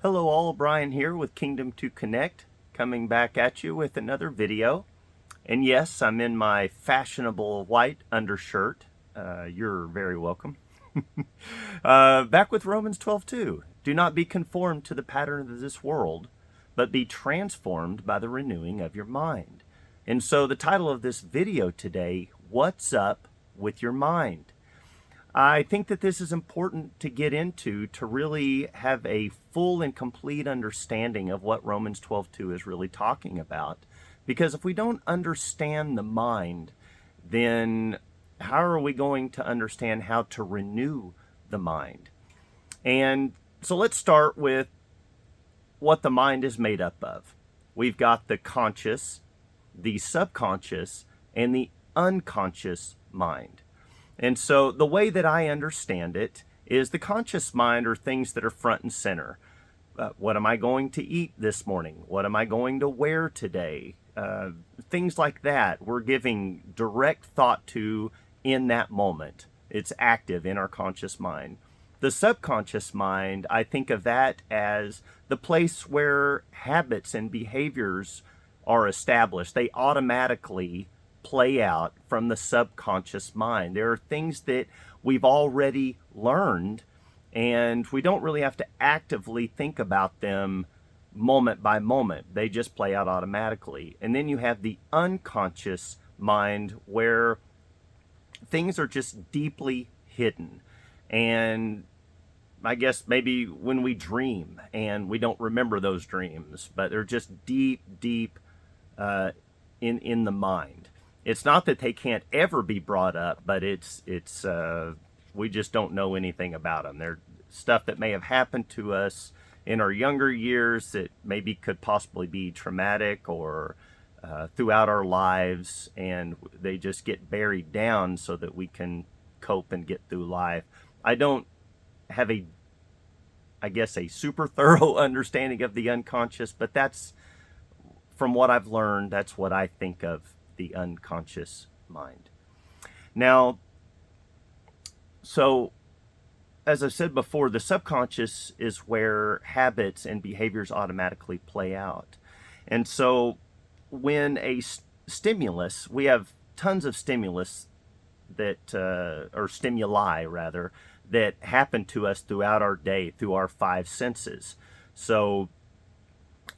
Hello all, Brian here with Kingdom to Connect, coming back at you with another video. And yes, I'm in my fashionable white undershirt. You're very welcome. Back with Romans 12:2. Do not be conformed to the pattern of this world, but be transformed by the renewing of your mind. And so the title of this video today, What's Up with Your Mind? I think that this is important to get into to really have a full and complete understanding of what Romans 12:2 is really talking about. Because if we don't understand the mind, then how are we going to understand how to renew the mind? And so let's start with what the mind is made up of. We've got the conscious, the subconscious, and the unconscious mind. And so the way that I understand it is the conscious mind are things that are front and center. What am I going to eat this morning? What am I going to wear today? Things like that we're giving direct thought to in that moment. It's active in our conscious mind. The subconscious mind, I think of that as the place where habits and behaviors are established. They automatically play out from the subconscious mind. There are things that we've already learned, and we don't really have to actively think about them moment by moment. They just play out automatically. And then you have the unconscious mind where things are just deeply hidden. And I guess maybe when we dream and we don't remember those dreams, but they're just deep in the mind. It's not that they can't ever be brought up, but it's we just don't know anything about them. They're stuff that may have happened to us in our younger years that maybe could possibly be traumatic or throughout our lives, and they just get buried down so that we can cope and get through life. I don't have a super thorough understanding of the unconscious, but that's from what I've learned, that's what I think of the unconscious mind. Now, so as I said before, the subconscious is where habits and behaviors automatically play out. And so when a stimulus, we have tons of stimulus that, or stimuli rather, that happen to us throughout our day through our five senses. So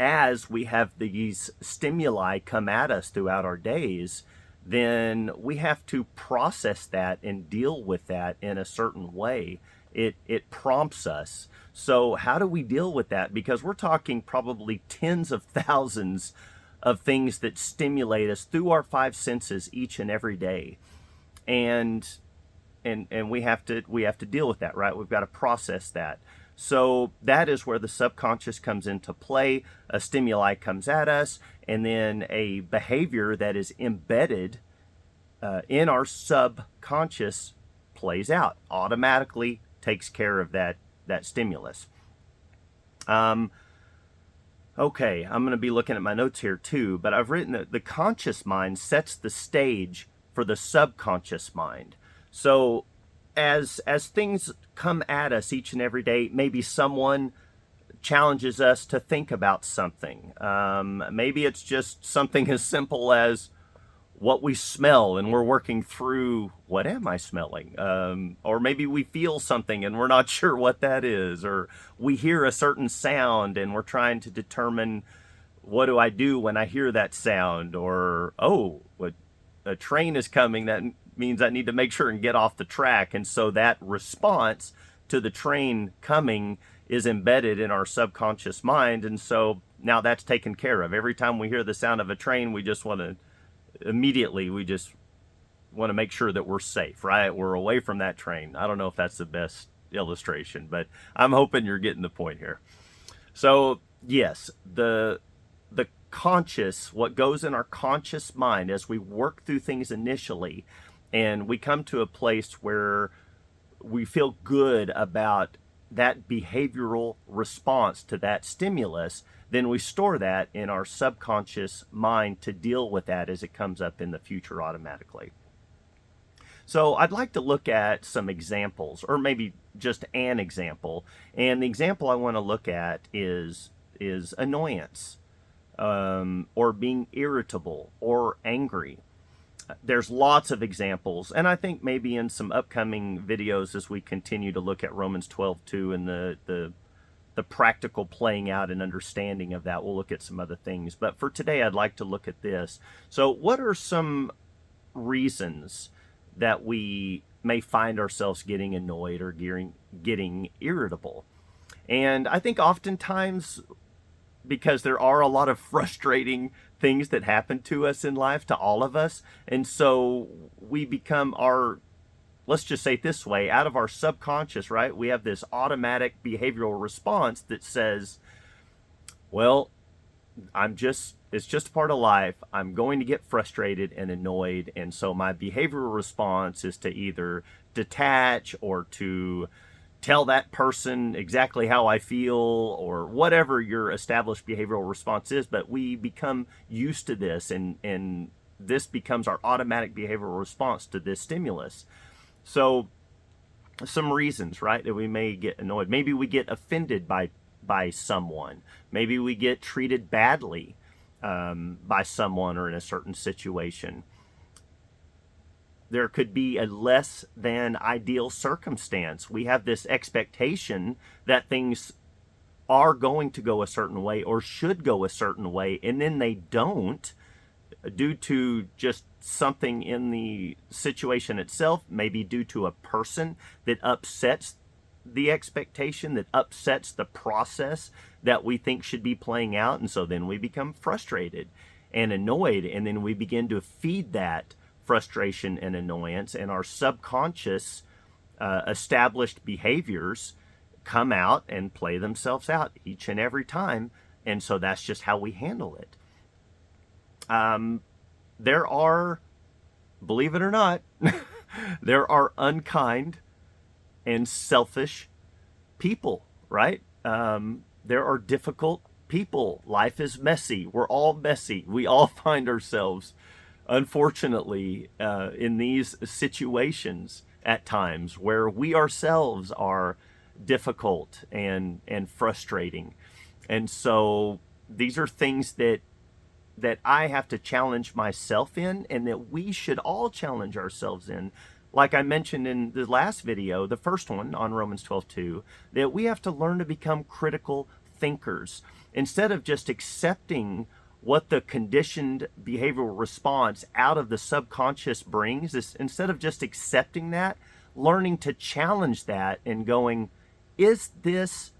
as we have these stimuli come at us throughout our days, then we have to process that and deal with that in a certain way. It prompts us. So how do we deal with that? Because we're talking probably tens of thousands of things that stimulate us through our five senses each and every day. And we have to deal with that, right? We've got to process that. So that is where the subconscious comes into play. A stimuli comes at us, and then a behavior that is embedded in our subconscious plays out, automatically takes care of that stimulus. Okay, I'm going to be looking at my notes here too, but I've written that the conscious mind sets the stage for the subconscious mind. So as things come at us each and every day, maybe someone challenges us to think about something. Maybe it's just something as simple as what we smell, and we're working through, what am I smelling? Or maybe we feel something and we're not sure what that is, or we hear a certain sound and we're trying to determine, what do I do when I hear that sound? Or, a train is coming, that means I need to make sure and get off the track. And so that response to the train coming is embedded in our subconscious mind. And so now that's taken care of. Every time we hear the sound of a train, we just want to make sure that we're safe, right? We're away from that train. I don't know if that's the best illustration, but I'm hoping you're getting the point here. So yes, the conscious, what goes in our conscious mind as we work through things initially, and we come to a place where we feel good about that behavioral response to that stimulus, then we store that in our subconscious mind to deal with that as it comes up in the future automatically. So I'd like to look at some examples, or maybe just an example. And the example I want to look at is annoyance, or being irritable or angry. There's lots of examples, and I think maybe in some upcoming videos as we continue to look at Romans 12:2 and the practical playing out and understanding of that, we'll look at some other things. But for today, I'd like to look at this. So what are some reasons that we may find ourselves getting annoyed or getting irritable? And I think oftentimes, because there are a lot of frustrating things that happen to us in life, to all of us, and so we become let's just say it this way, out of our subconscious, right? We have this automatic behavioral response that says, well, it's just a part of life. I'm going to get frustrated and annoyed. And so my behavioral response is to either detach or to tell that person exactly how I feel, or whatever your established behavioral response is. But we become used to this, and this becomes our automatic behavioral response to this stimulus. So some reasons, right, that we may get annoyed. Maybe we get offended by someone. Maybe we get treated badly by someone or in a certain situation. There could be a less than ideal circumstance. We have this expectation that things are going to go a certain way or should go a certain way, and then they don't, due to just something in the situation itself, maybe due to a person that upsets the expectation, that upsets the process that we think should be playing out. And so then we become frustrated and annoyed, and then we begin to feed that frustration and annoyance, and our subconscious established behaviors come out and play themselves out each and every time. And so that's just how we handle it. There are, believe it or not, there are unkind and selfish people, right? There are difficult people. Life is messy. We're all messy. We all find ourselves, unfortunately, in these situations at times where we ourselves are difficult and frustrating. And so these are things that I have to challenge myself in, and that we should all challenge ourselves in. Like I mentioned in the last video, the first one on Romans 12:2, that we have to learn to become critical thinkers. Instead of just accepting what the conditioned behavioral response out of the subconscious brings, instead of just accepting that, learning to challenge that and going, is this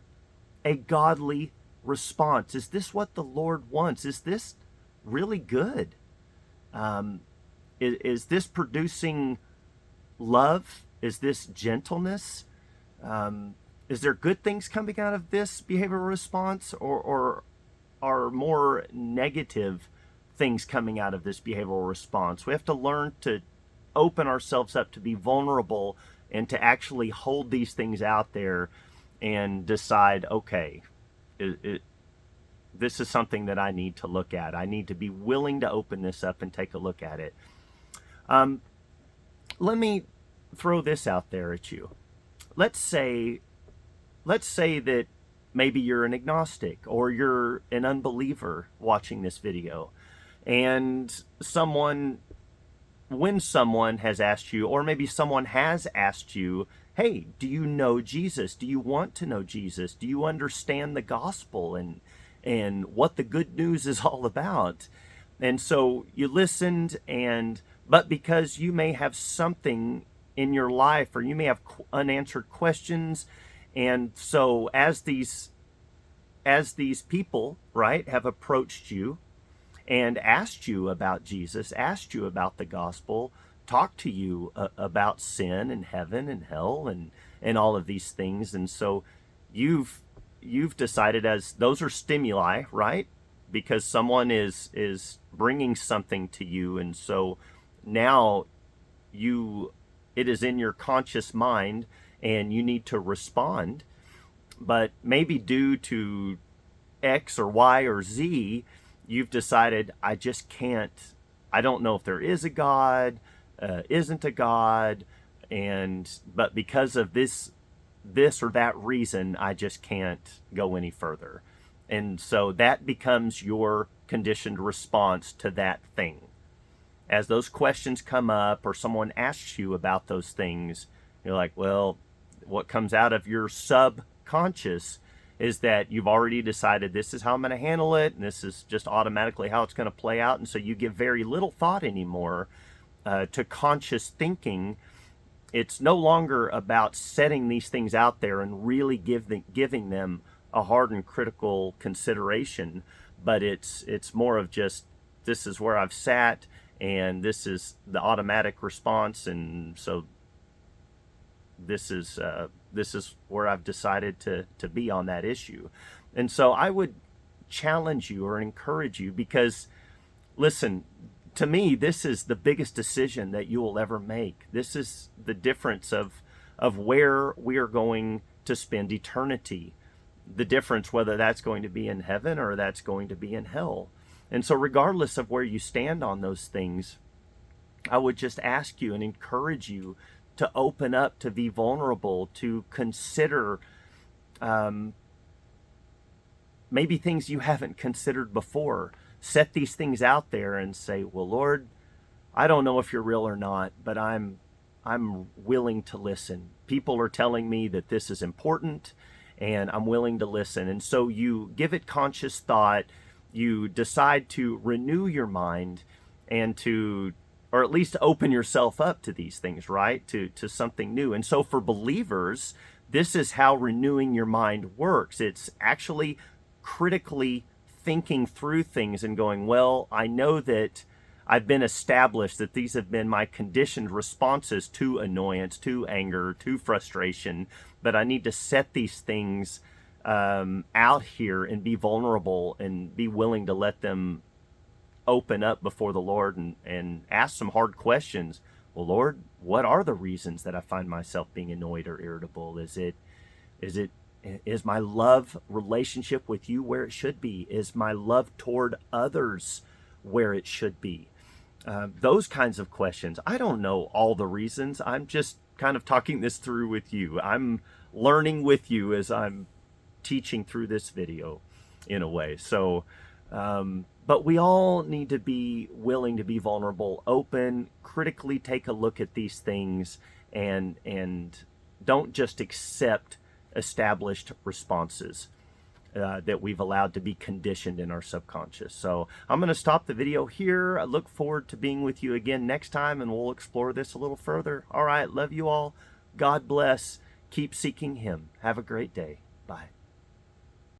a godly response? Is this what the Lord wants? Is this really good? Is this producing love? Is this gentleness? Is there good things coming out of this behavioral response, or are more negative things coming out of this behavioral response? We have to learn to open ourselves up to be vulnerable and to actually hold these things out there and decide, okay, this is something that I need to look at. I need to be willing to open this up and take a look at it. Let me throw this out there at you. Let's say that maybe you're an agnostic or you're an unbeliever watching this video, and when someone has asked you, or maybe someone has asked you, hey, do you know Jesus? Do you want to know Jesus? Do you understand the gospel and what the good news is all about? And so you listened, but because you may have something in your life, or you may have unanswered questions, and so as these people, right, have approached you and asked you about Jesus, asked you about the gospel, talked to you about sin and heaven and hell and all of these things, and so you've decided, as those are stimuli, right? Because someone is bringing something to you, and so now it is in your conscious mind, and you need to respond. But maybe due to X or Y or Z, you've decided, I just can't. I don't know if there is a God. isn't a God, but because of this or that reason, I just can't go any further. And so that becomes your conditioned response to that thing. As those questions come up or someone asks you about those things, you're like, well, what comes out of your subconscious is that you've already decided this is how I'm going to handle it, and this is just automatically how it's going to play out. And so you give very little thought anymore to conscious thinking. It's no longer about setting these things out there and really giving them a hard and critical consideration, but it's more of just, this is where I've sat, and this is the automatic response, and so this is where I've decided to be on that issue. And so I would challenge you or encourage you, because listen, to me, this is the biggest decision that you will ever make. This is the difference of where we are going to spend eternity. The difference whether that's going to be in heaven or that's going to be in hell. And so regardless of where you stand on those things, I would just ask you and encourage you to open up, to be vulnerable, to consider maybe things you haven't considered before. Set these things out there and say, well, Lord, I don't know if you're real or not, but I'm willing to listen. People are telling me that this is important, and I'm willing to listen. And so you give it conscious thought. You decide to renew your mind and or at least open yourself up to these things, right? To something new. And so for believers, this is how renewing your mind works. It's actually critically thinking through things and going, well, I know that I've been established that these have been my conditioned responses to annoyance, to anger, to frustration, but I need to set these things out here and be vulnerable and be willing to let them open up before the Lord and ask some hard questions. Well, Lord, what are the reasons that I find myself being annoyed or irritable? Is my love relationship with you where it should be? Is my love toward others where it should be? Those kinds of questions. I don't know all the reasons. I'm just kind of talking this through with you. I'm learning with you as I'm teaching through this video in a way. So, but we all need to be willing to be vulnerable, open, critically take a look at these things, and don't just accept established responses that we've allowed to be conditioned in our subconscious. So I'm going to stop the video here. I look forward to being with you again next time, and we'll explore this a little further. All right, love you all. God bless. Keep seeking Him. Have a great day. Bye.